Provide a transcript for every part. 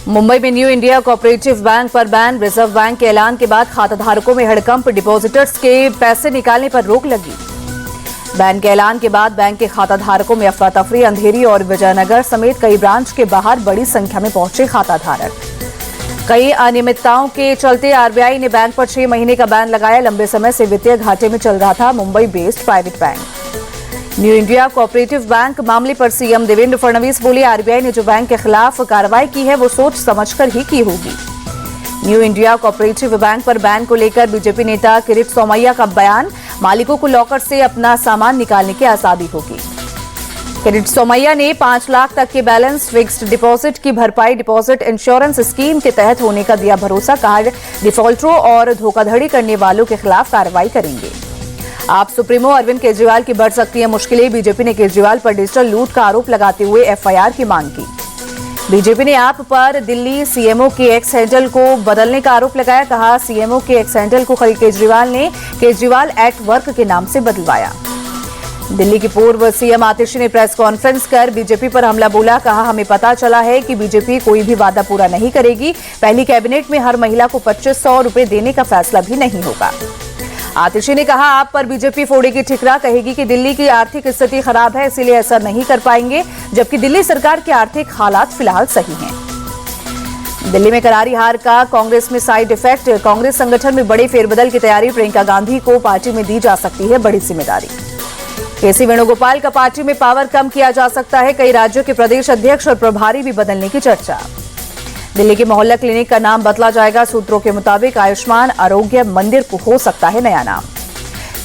मुंबई में new India cooperative bank पर ban. Reserve bank के ऐलान के बाद खाताधारकों में हड़कंप, डिपॉजिटर्स के पैसे निकालने पर रोक लगी। बैन के ऐलान के बाद बैंक के खाताधारकों में अफरा तफरी, अंधेरी और विजयनगर समेत कई ब्रांच के बाहर बड़ी संख्या में पहुंचे खाताधारक। कई अनियमितताओं के चलते आरबीआई ने बैंक पर 6 महीने का बैन लगाया। लंबे समय से वित्तीय घाटे में चल रहा था Mumbai based private bank new India cooperative bank मामले पर सीएम देवेंद्र फडणवीस बोले, आरबीआई ने जो बैंक के खिलाफ कार्रवाई की है वो सोच समझकर ही की होगी। न्यू इंडिया कोऑपरेटिव बैंक पर बैन को लेकर बीजेपी नेता किरीट सोमैया का बयान, मालिकों को लॉकर से अपना सामान निकालने की आजादी होगी। किरीट सोमैया ने 5 लाख तक के बैलेंस फिक्स्ड डिपॉजिट की भरपाई डिपॉजिट इंश्योरेंस स्कीम के तहत होने का दिया भरोसा। कहा, डिफॉल्टरों और धोखाधड़ी करने वालों के खिलाफ कार्रवाई करेंगे। आप सुप्रीमो अरविंद केजरीवाल की बढ़ सकती है मुश्किलें। बीजेपी ने केजरीवाल पर डिजिटल लूट का आरोप लगाते हुए एफआईआर की मांग की। बीजेपी ने आप पर दिल्ली सीएमओ के एक्स हैंडल को बदलने का आरोप लगाया। कहा, सीएमओ के एक्स हैंडल को केजरीवाल ने केजरीवाल एट वर्क के नाम से बदलवाया। दिल्ली की पूर्व सीएम आतिशी ने प्रेस कॉन्फ्रेंस कर बीजेपी पर हमला बोला। कहा, हमें पता चला है कि बीजेपी कोई भी वादा पूरा नहीं करेगी। पहली कैबिनेट में हर महिला को 2500 रुपए देने का फैसला भी नहीं होगा। आतिशी ने कहा, आप पर बीजेपी फोड़ेगी ठिकरा, कहेगी कि दिल्ली की आर्थिक स्थिति खराब है इसीलिए असर नहीं कर पाएंगे, जबकि दिल्ली सरकार के आर्थिक हालात फिलहाल सही हैं। दिल्ली में करारी हार का कांग्रेस में साइड इफेक्ट। कांग्रेस संगठन में बड़े फेरबदल की तैयारी। प्रियंका गांधी को पार्टी में दी जा सकती है बड़ी जिम्मेदारी। केसी वेणुगोपाल का पार्टी में पावर कम किया जा सकता है। कई राज्यों के प्रदेश अध्यक्ष और प्रभारी भी बदलने की चर्चा। दिल्ली के मोहल्ला क्लिनिक का नाम बदला जाएगा। सूत्रों के मुताबिक आयुष्मान आरोग्य मंदिर को हो सकता है नया नाम।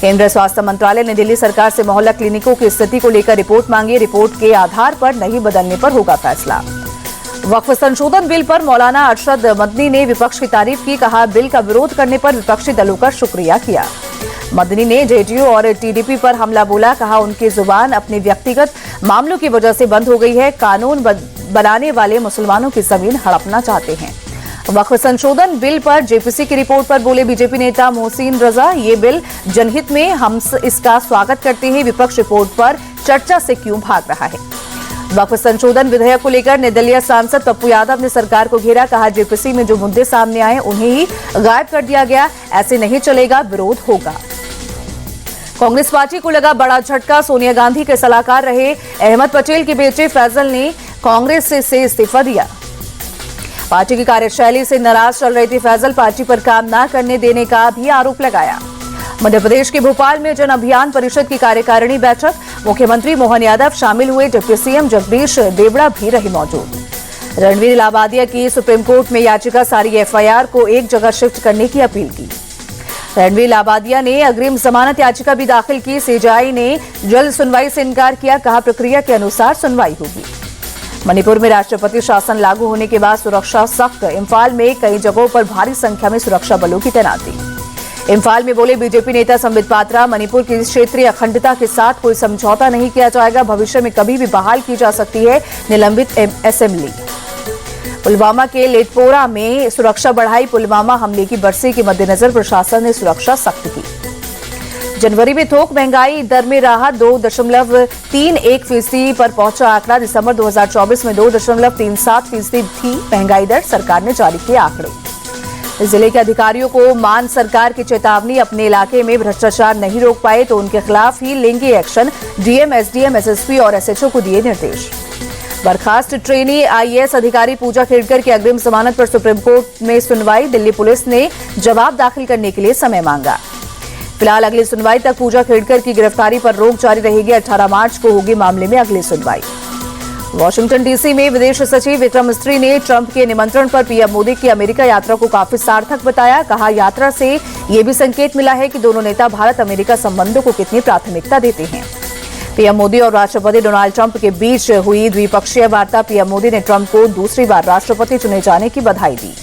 केंद्रीय स्वास्थ्य मंत्रालय ने दिल्ली सरकार से मोहल्ला क्लिनिकों की स्थिति को लेकर रिपोर्ट मांगी। रिपोर्ट के आधार पर नहीं बदलने पर होगा फैसला। वक्फ संशोधन बिल पर मौलाना अरशद मदनी ने विपक्ष की तारीफ की। कहा, बिल का विरोध करने पर विपक्षी दलों का शुक्रिया किया। मदनी ने जेडीयू और टीडीपी पर हमला बोला। कहा, उनकी जुबान अपने व्यक्तिगत मामलों की वजह से बंद हो गई है। कानून बनाने वाले मुसलमानों की जमीन हड़पना चाहते हैं। वक्फ संशोधन बिल पर जेपीसी की रिपोर्ट पर बोले बीजेपी नेता मोहसिन रजा, ये बिल जनहित में, हम इसका स्वागत करते हैं। विपक्ष रिपोर्ट पर चर्चा से क्यों भाग रहा है। वक्फ संशोधन विधेयक को लेकर निर्दलीय सांसद पप्पू यादव ने सरकार को घेरा। कहा, जेपीसी में जो मुद्दे सामने आए उन्हें ही गायब कर दिया गया, ऐसे नहीं चलेगा, विरोध होगा। कांग्रेस पार्टी को लगा बड़ा झटका। सोनिया गांधी के सलाहकार रहे अहमद पटेल के बेटे फैजल ने कांग्रेस से इस्तीफा दिया। पार्टी की कार्यशैली से नाराज चल रही थी फैजल। पार्टी पर काम न करने देने का भी आरोप लगाया। मध्य प्रदेश के भोपाल में जन अभियान परिषद की कार्यकारिणी बैठक। मुख्यमंत्री मोहन यादव शामिल हुए। डिप्टी सीएम जगदीश देवड़ा भी रहे मौजूद। रणवीर लाबादिया की सुप्रीम कोर्ट में याचिका, सारी एफआईआर को एक जगह शिफ्ट करने की अपील की। रणवीर लाबादिया ने अग्रिम जमानत याचिका भी दाखिल की। सीजेआई ने जल्द सुनवाई से इनकार किया। कहा, प्रक्रिया के अनुसार सुनवाई होगी। मणिपुर में राष्ट्रपति शासन लागू होने के बाद सुरक्षा सख्त। इम्फाल में कई जगहों पर भारी संख्या में सुरक्षा बलों की तैनाती। इम्फाल में बोले बीजेपी नेता संबित पात्रा, मणिपुर की क्षेत्रीय अखंडता के साथ कोई समझौता नहीं किया जाएगा। भविष्य में कभी भी बहाल की जा सकती है निलंबित असेंबली। पुलवामा के लेटपोरा में सुरक्षा बढ़ाई। पुलवामा हमले की बरसी के मद्देनजर प्रशासन ने सुरक्षा सख्त की। जनवरी में थोक महंगाई दर में राहत। 2.31% पर पहुंचा आंकड़ा। दिसंबर 2024 में 2.37% थी महंगाई दर। सरकार ने जारी किए आंकड़े। जिले के अधिकारियों को मान सरकार की चेतावनी, अपने इलाके में भ्रष्टाचार नहीं रोक पाए तो उनके खिलाफ ही लेंगे एक्शन। डीएम, एसडीएम, एसएसपी और एसएचओ को दिए निर्देश। बर्खास्त ट्रेनी आईएएस अधिकारी पूजा खेड़कर की अग्रिम जमानत पर सुप्रीम कोर्ट में सुनवाई। दिल्ली पुलिस ने जवाब दाखिल करने के लिए समय मांगा। फिलहाल अगली सुनवाई तक पूजा खेड़कर की गिरफ्तारी पर रोक जारी रहेगी। 18 मार्च को होगी मामले में अगली सुनवाई। वॉशिंगटन डीसी में विदेश सचिव विक्रम मिस्त्री ने ट्रंप के निमंत्रण पर पीएम मोदी की अमेरिका यात्रा को काफी सार्थक बताया। कहा, यात्रा से ये भी संकेत मिला है कि दोनों नेता भारत अमेरिका संबंधों को कितनी प्राथमिकता देते हैं। पीएम मोदी और राष्ट्रपति डोनाल्ड ट्रंप के बीच हुई द्विपक्षीय वार्ता। पीएम मोदी ने ट्रंप को दूसरी बार राष्ट्रपति चुने जाने की बधाई दी।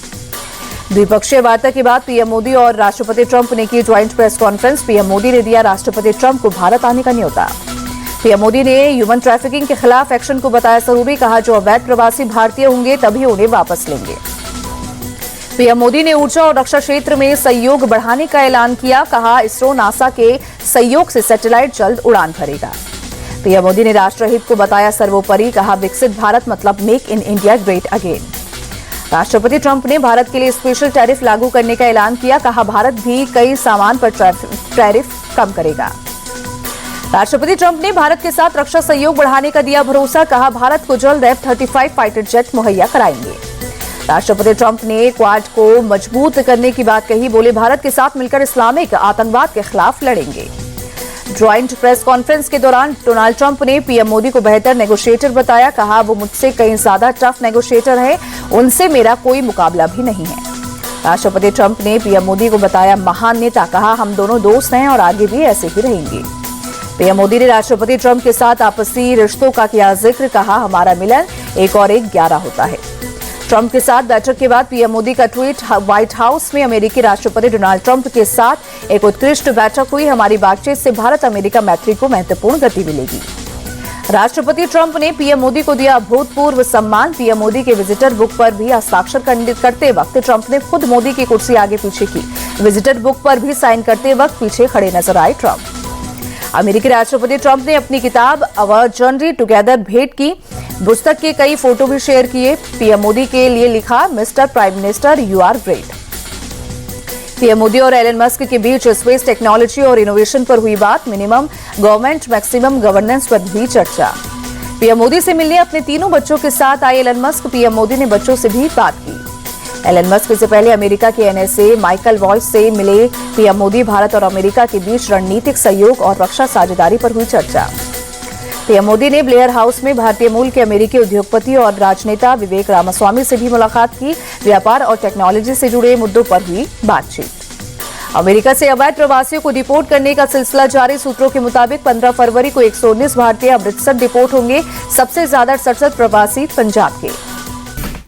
द्विपक्षीय वार्ता के बाद पीएम मोदी और राष्ट्रपति ट्रंप ने की joint press conference. PM Modi ने दिया राष्ट्रपति ट्रंप को भारत आने का न्योता। पीएम मोदी ने ह्यूमन ट्रैफिकिंग के खिलाफ एक्शन को बताया जरूरी। कहा, जो अवैध प्रवासी भारतीय होंगे तभी उन्हें वापस लेंगे। पीएम मोदी ने ऊर्जा और रक्षा क्षेत्र में सहयोग बढ़ाने का ऐलान किया। कहा, इसरो नासा के सहयोग से सैटेलाइट जल्द उड़ान भरेगा। पीएम मोदी ने राष्ट्रहित को बताया सर्वोपरि। कहा, विकसित भारत मतलब make in India great again. राष्ट्रपति ट्रंप ने भारत के लिए स्पेशल टैरिफ लागू करने का ऐलान किया। कहा, भारत भी कई सामान पर टैरिफ कम करेगा। राष्ट्रपति ट्रंप ने भारत के साथ रक्षा सहयोग बढ़ाने का दिया भरोसा। कहा, भारत को जल्द F-35 फाइटर जेट मुहैया कराएंगे। राष्ट्रपति ट्रंप ने क्वाड को मजबूत करने की बात कही। बोले, भारत के साथ मिलकर इस्लामिक आतंकवाद के खिलाफ लड़ेंगे। ज्वाइंट प्रेस कॉन्फ्रेंस के दौरान डोनाल्ड ट्रंप ने पीएम मोदी को बेहतर नेगोशिएटर बताया। कहा, वो मुझसे कहीं ज्यादा टफ नेगोशिएटर है, उनसे मेरा कोई मुकाबला भी नहीं है। राष्ट्रपति ट्रंप ने पीएम मोदी को बताया महान नेता। कहा, हम दोनों दोस्त हैं और आगे भी ऐसे ही रहेंगे। पीएम मोदी ने राष्ट्रपति ट्रंप के साथ आपसी रिश्तों का किया जिक्र। कहा, हमारा मिलन 1 और 1 11 होता है। ट्रंप के साथ बैठक के बाद पीएम मोदी का ट्वीट। व्हाइट हाउस में अमेरिकी राष्ट्रपति डोनाल्ड ट्रंप के साथ एक उत्कृष्ट बैठक हुई। हमारी बातचीत से भारत अमेरिका मैत्री को महत्वपूर्ण गति मिलेगी। राष्ट्रपति ट्रंप ने पीएम मोदी को दिया अभूतपूर्व सम्मान। पीएम मोदी के विजिटर बुक पर भी हस्ताक्षर करते वक्त ट्रंप ने खुद मोदी की कुर्सी आगे पीछे की। विजिटर बुक पर भी साइन करते वक्त पीछे खड़े नजर आए ट्रंप। अमेरिकी राष्ट्रपति ट्रंप ने अपनी किताब अवर जर्नी टुगेदर भेंट की। पुस्तक के कई फोटो भी शेयर किए। पीएम मोदी के लिए लिखा, Mister Prime Minister, you are great. PM Modi और एलन मस्क के बीच स्पेस टेक्नोलॉजी और इनोवेशन पर हुई बात। मिनिमम गवर्नमेंट मैक्सिमम गवर्नेंस पर भी चर्चा। पीएम मोदी से मिलने अपने 3 बच्चों के साथ आए एलन मस्क। पीएम मोदी ने बच्चों से भी बात की। एलन मस्क से पहले अमेरिका के एनएसए माइकल वॉल्स से मिले पीएम मोदी। भारत और अमेरिका के बीच रणनीतिक सहयोग और रक्षा साझेदारी पर हुई चर्चा। पीएम मोदी ने ब्लेयर हाउस में भारतीय मूल के अमेरिकी उद्योगपति और राजनेता विवेक रामास्वामी से भी मुलाकात की। व्यापार और टेक्नोलॉजी से जुड़े मुद्दों पर हुई बातचीत। अमेरिका से अवैध प्रवासियों को डिपोर्ट करने का सिलसिला जारी। सूत्रों के मुताबिक 15 फरवरी को 119 भारतीय अमृतसर डिपोर्ट होंगे। सबसे ज्यादा 67 प्रवासी पंजाब के।